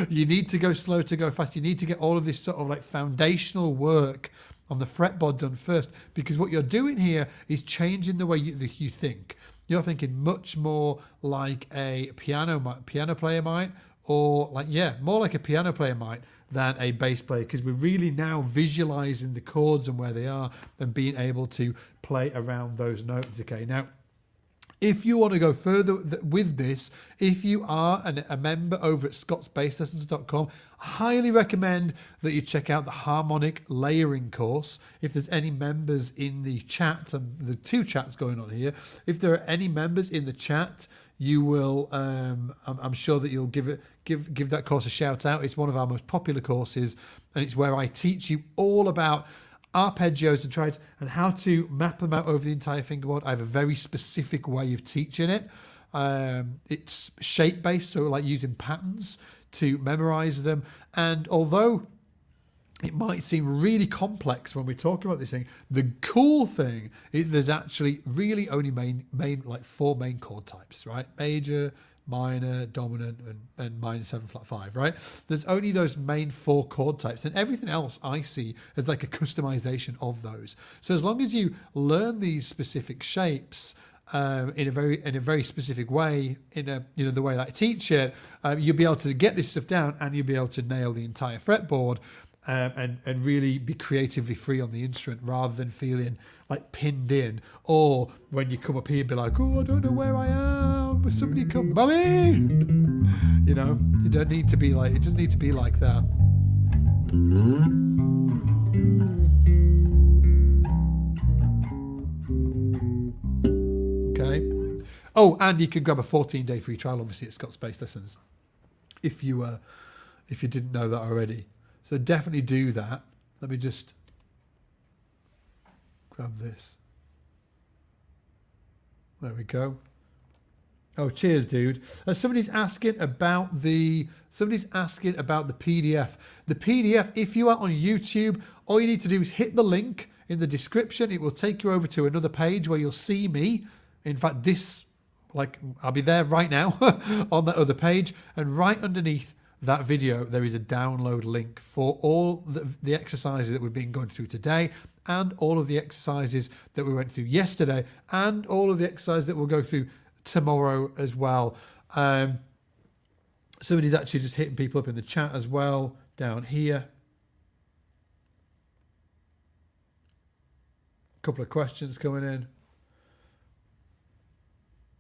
You need to go slow to go fast. You need to get all of this sort of like foundational work on the fretboard done first, because what you're doing here is changing the way you think. You're thinking much more like a piano player might, or more like a piano player might than a bass player, because we're really now visualizing the chords and where they are and being able to play around those notes. Okay, now If you want to go further with this, if you are a member over at scottsbasslessons.com, I highly recommend that you check out the harmonic layering course. If there's any members in the chat, and the two chats going on here, if there are any members in the chat, you will, I'm sure that you'll give that course a shout out. It's one of our most popular courses, and it's where I teach you all about arpeggios and triads and how to map them out over the entire fingerboard. I have a very specific way of teaching it. It's shape based, so like using patterns to memorize them. And although it might seem really complex when we talk about this thing, the cool thing is there's actually really only like 4 main chord types, right? Major, minor, dominant, and minor 7 flat 5, right? There's only those main 4 chord types, and everything else I see as like a customization of those. So as long as you learn these specific shapes in a very specific way, in the way that I teach it, you'll be able to get this stuff down, and you'll be able to nail the entire fretboard. And really be creatively free on the instrument, rather than feeling like pinned in, or when you come up here be like, oh, I don't know where I am, will somebody come, mummy? You don't need to be like, it doesn't need to be like that. Okay. Oh, and you can grab a 14-day free trial, obviously, at Scott's Bass Lessons, if you didn't know that already. So definitely do that. Let me just grab this. There we go. Oh, cheers, dude. Somebody's asking about the PDF. The PDF, if you are on YouTube, all you need to do is hit the link in the description. It will take you over to another page where you'll see me. In fact, I'll be there right now on that other page, and right underneath that video there is a download link for all the exercises that we've been going through today, and all of the exercises that we went through yesterday, and all of the exercises that we'll go through tomorrow as well. Somebody's actually just hitting people up in the chat as well down here. A couple of questions coming in.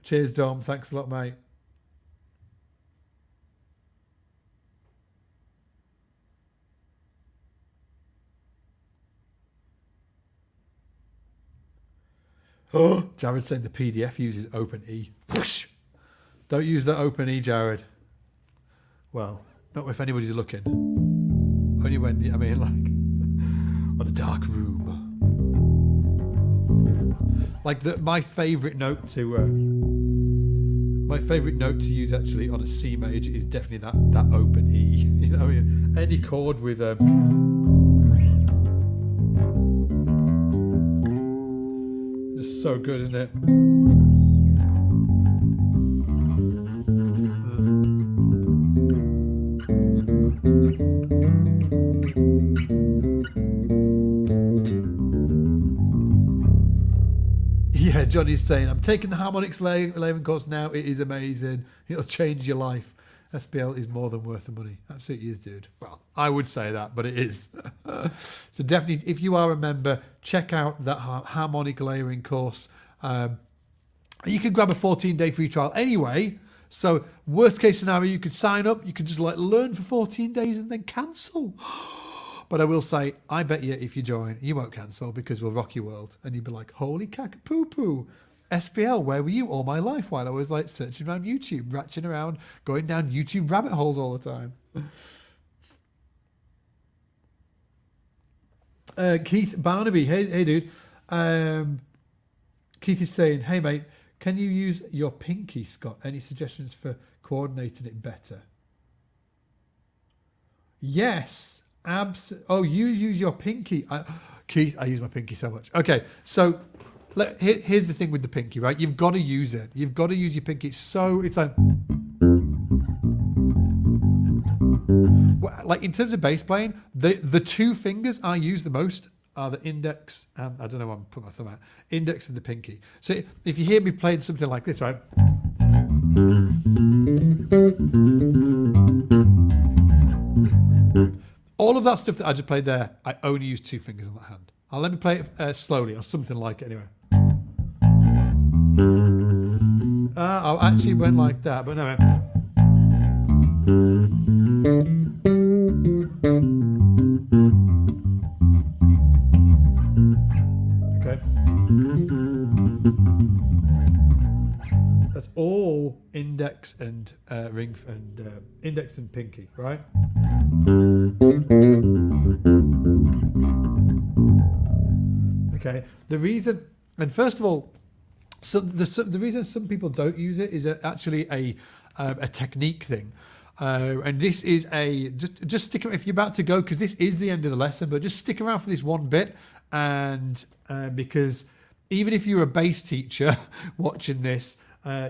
Cheers, Dom. Thanks a lot, mate. Oh, Jared saying the PDF uses OpenE. Don't use that OpenE, Jared. Well, not if anybody's looking. Only when, on a dark room. Like my favourite note to use actually on a C major is definitely that OpenE. Any chord with just so good, isn't it? Yeah, Johnny's saying, I'm taking the harmonics layering course now. It is amazing. It'll change your life. SBL is more than worth the money. Absolutely is, dude. Well, I would say that, but it is. So definitely, if you are a member, check out that harmonic layering course. You can grab a 14-day free trial anyway. So worst case scenario, you could sign up. You could just learn for 14 days and then cancel. But I will say, I bet you if you join, you won't cancel, because we'll rock your world. And you'll be like, holy caca-poo-poo. SBL, where were you all my life while I was searching around YouTube, ratching around, going down YouTube rabbit holes all the time. Keith Barnaby, hey dude. Keith is saying, hey mate, can you use your pinky, Scott? Any suggestions for coordinating it better? Yes, oh, use your pinky. Keith, I use my pinky so much. Okay, so here's the thing with the pinky, right? You've got to use it. You've got to use your pinky. It's like in terms of bass playing, the 2 fingers I use the most are the index and I don't know why I'm putting my thumb out. Index and the pinky. So if you hear me playing something like this, right? All of that stuff that I just played there, I only use 2 fingers on that hand. Let me play it slowly or something like it anyway. I actually went like that, but no. Okay. That's all index and ring and index and pinky, right? Okay. The reason, and first of all, so the reason some people don't use it is actually a technique thing. And this is just stick around if you're about to go, because this is the end of the lesson, but just stick around for this one bit. And because even if you're a bass teacher watching this,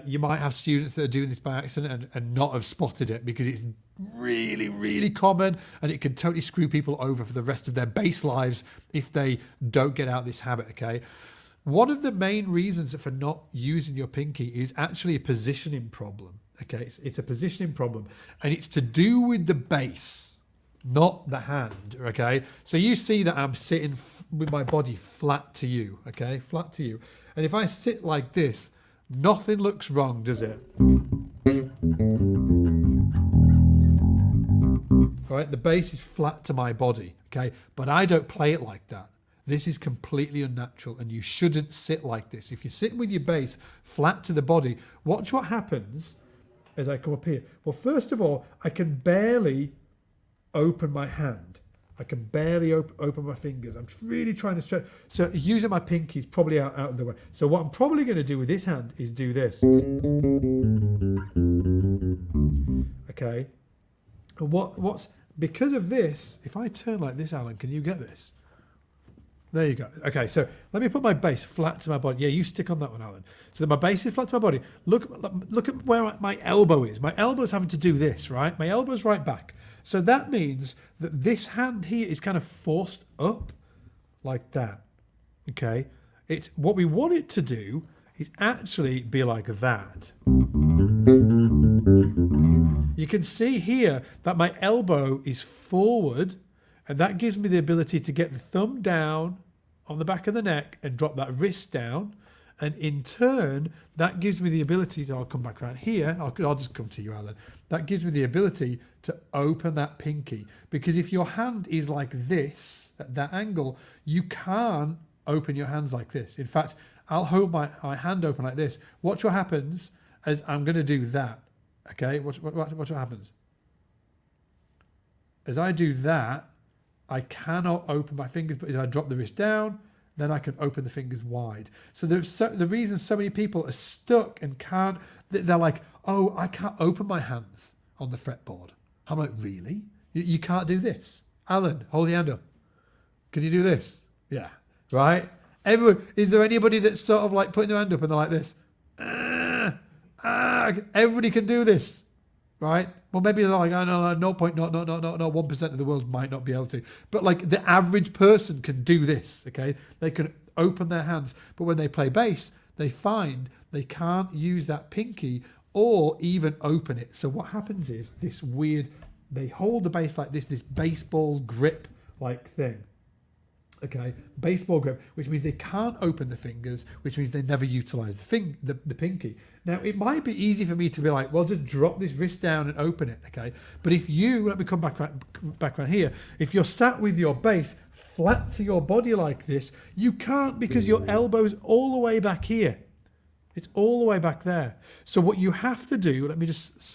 you might have students that are doing this by accident and not have spotted it, because it's really, really common, and it can totally screw people over for the rest of their bass lives if they don't get out this habit, okay? One of the main reasons for not using your pinky is actually a positioning problem. Okay, it's a positioning problem, and it's to do with the bass, not the hand. Okay, so you see that I'm sitting with my body flat to you. Okay, flat to you, and if I sit like this, nothing looks wrong, does it? All right, the bass is flat to my body. Okay, but I don't play it like that. This is completely unnatural, and you shouldn't sit like this. If you're sitting with your bass flat to the body, watch what happens as I come up here. Well, first of all, I can barely open my hand. I can barely open my fingers. I'm really trying to stretch. So using my pinky is probably out of the way. So what I'm probably going to do with this hand is do this. Okay. And what's because of this, if I turn like this, Alan, can you get this? There you go. Okay, so let me put my bass flat to my body. Yeah, you stick on that one, Alan. So that my bass is flat to my body. Look at where my elbow is. My elbow's having to do this, right? My elbow's right back. So that means that this hand here is kind of forced up like that. Okay? It's what we want it to do is actually be like that. You can see here that my elbow is forward, and that gives me the ability to get the thumb down on the back of the neck and drop that wrist down. And in turn, that gives me the ability to, I'll come back around here. I'll just come to you, Alan. That gives me the ability to open that pinky. Because if your hand is like this, at that angle, you can't open your hands like this. In fact, I'll hold my hand open like this. Watch what happens as I'm going to do that. Okay, watch what happens. As I do that, I cannot open my fingers, but if I drop the wrist down, then I can open the fingers wide. So the reason so many people are stuck and can't, they're like, oh, I can't open my hands on the fretboard. I'm like, really? You can't do this? Alan, hold your hand up. Can you do this? Yeah, right? Everyone, is there anybody that's sort of like putting their hand up and they're like this? Everybody can do this. Right? Well, maybe like, I know, 1% of the world might not be able to. But like the average person can do this, okay? They can open their hands. But when they play bass, they find they can't use that pinky or even open it. So what happens is this weird, they hold the bass like this baseball grip like thing. Okay, baseball grip, which means they can't open the fingers, which means they never utilize the pinky. Now, it might be easy for me to be like, well, just drop this wrist down and open it, okay? But if you, let me come back around here, if you're sat with your bass flat to your body like this, you can't, because your elbow's all the way back here. It's all the way back there. So what you have to do,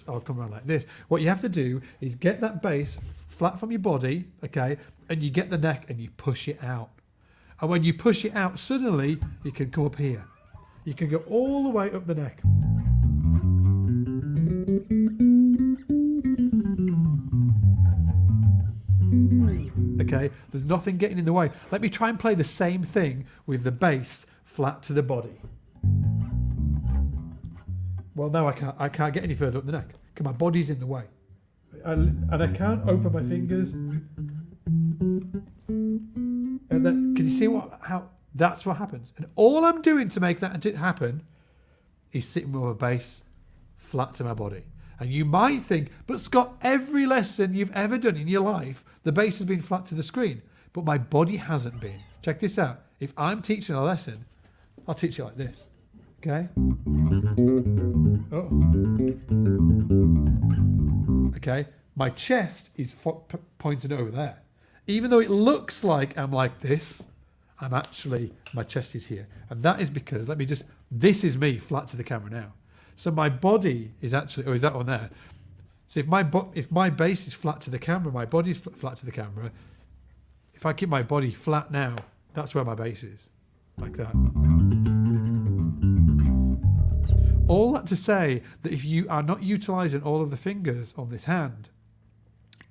I'll come around like this. What you have to do is get that bass flat from your body, okay? And you get the neck and you push it out. And when you push it out, suddenly you can come up here. You can go all the way up the neck. Okay, there's nothing getting in the way. Let me try and play the same thing with the bass flat to the body. Well, no, I can't get any further up the neck because my body's in the way. And I can't open my fingers. And then, can you see how that's what happens? And all I'm doing to make that happen is sitting with my bass flat to my body. And you might think, but Scott, every lesson you've ever done in your life, the bass has been flat to the screen, but my body hasn't been. Check this out. If I'm teaching a lesson, I'll teach you like this. Okay. Oh. Okay. My chest is pointed over there. Even though it looks like I'm like this, I'm actually, my chest is here. And that is because, this is me flat to the camera now. So my body is actually, is that one there? So if my base is flat to the camera, my body is flat to the camera. If I keep my body flat now, that's where my base is. Like that. All that to say that if you are not utilizing all of the fingers on this hand,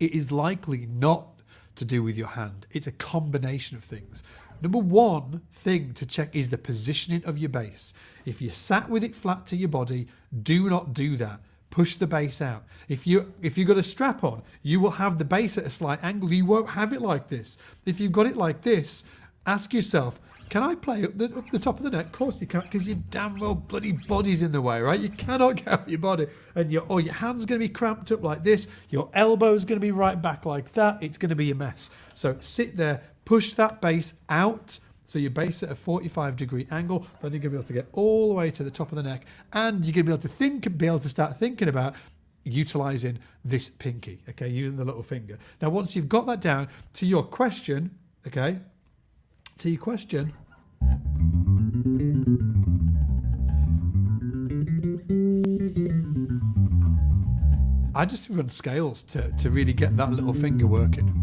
it is likely not to do with your hand. It's a combination of things. Number one thing to check is the positioning of your bass. If you're sat with it flat to your body, do not do that. Push the bass out. If you've got a strap on, you will have the bass at a slight angle. You won't have it like this. If you've got it like this, ask yourself, can I play up the top of the neck? Of course you can't, because your damn well bloody body's in the way, right? You cannot get out your body. And your hand's going to be cramped up like this. Your elbow's going to be right back like that. It's going to be a mess. So sit there, push that bass out. So your bass at a 45-degree angle. Then you're going to be able to get all the way to the top of the neck. And you're going to be able to start thinking about utilizing this pinky, okay? Using the little finger. Now, once you've got that down, to your question, okay? To your question, I just run scales to really get that little finger working.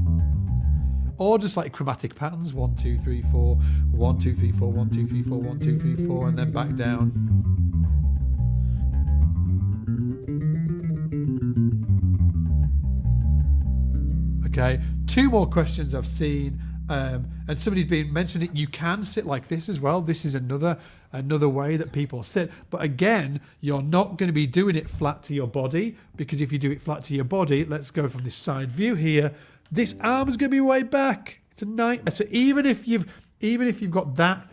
Or just like chromatic patterns, 1, 2, 3, 4, 1, 2, 3, 4, 1, 2, 3, 4, 1, 2, 3, 4, and then back down. Okay, 2 more questions I've seen. And somebody's been mentioning it. You can sit like this as well. This is another way that people sit. But again, you're not going to be doing it flat to your body, because if you do it flat to your body, let's go from this side view here. This arm is going to be way back. It's a nightmare. So even if you've got that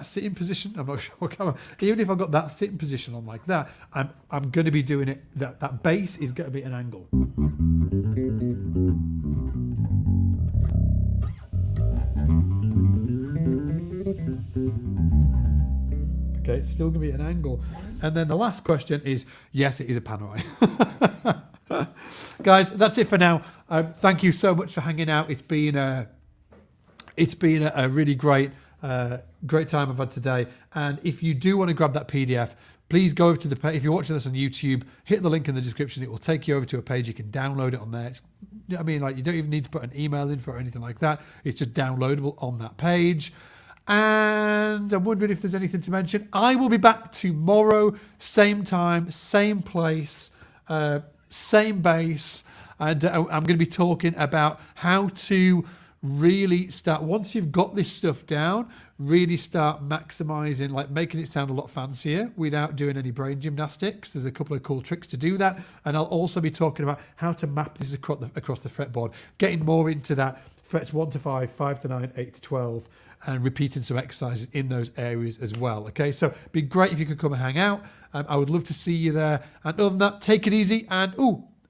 sitting position, I'm not sure what camera. Even if I've got that sitting position on like that, I'm going to be doing it. That bass is going to be an angle. Okay, it's still going to be an angle. And then the last question is, yes, it is a panerai. Guys, that's it for now. Thank you so much for hanging out. It's been a really great time I've had today. And if you do want to grab that PDF, please go over to the page. If you're watching this on YouTube, hit the link in the description. It will take you over to a page. You can download it on there. You don't even need to put an email in for anything like that. It's just downloadable on that page. And I'm wondering if there's anything to mention. I will be back tomorrow, same time, same place, same bass. And I'm going to be talking about how to really start, once you've got this stuff down, really start maximizing, like making it sound a lot fancier without doing any brain gymnastics. There's a couple of cool tricks to do that. And I'll also be talking about how to map this across the fretboard, getting more into that frets 1 to 5, 5 to 9, 8 to 12, and repeating some exercises in those areas as well. Okay, so it'd be great if you could come and hang out. I would love to see you there. And other than that, take it easy. And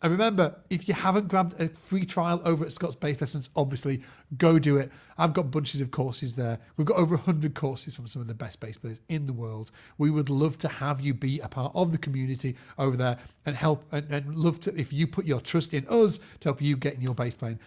remember, if you haven't grabbed a free trial over at Scott's Bass Lessons, obviously go do it. I've got bunches of courses there. We've got over 100 courses from some of the best bass players in the world. We would love to have you be a part of the community over there and help, and love to, if you put your trust in us to help you get in your bass playing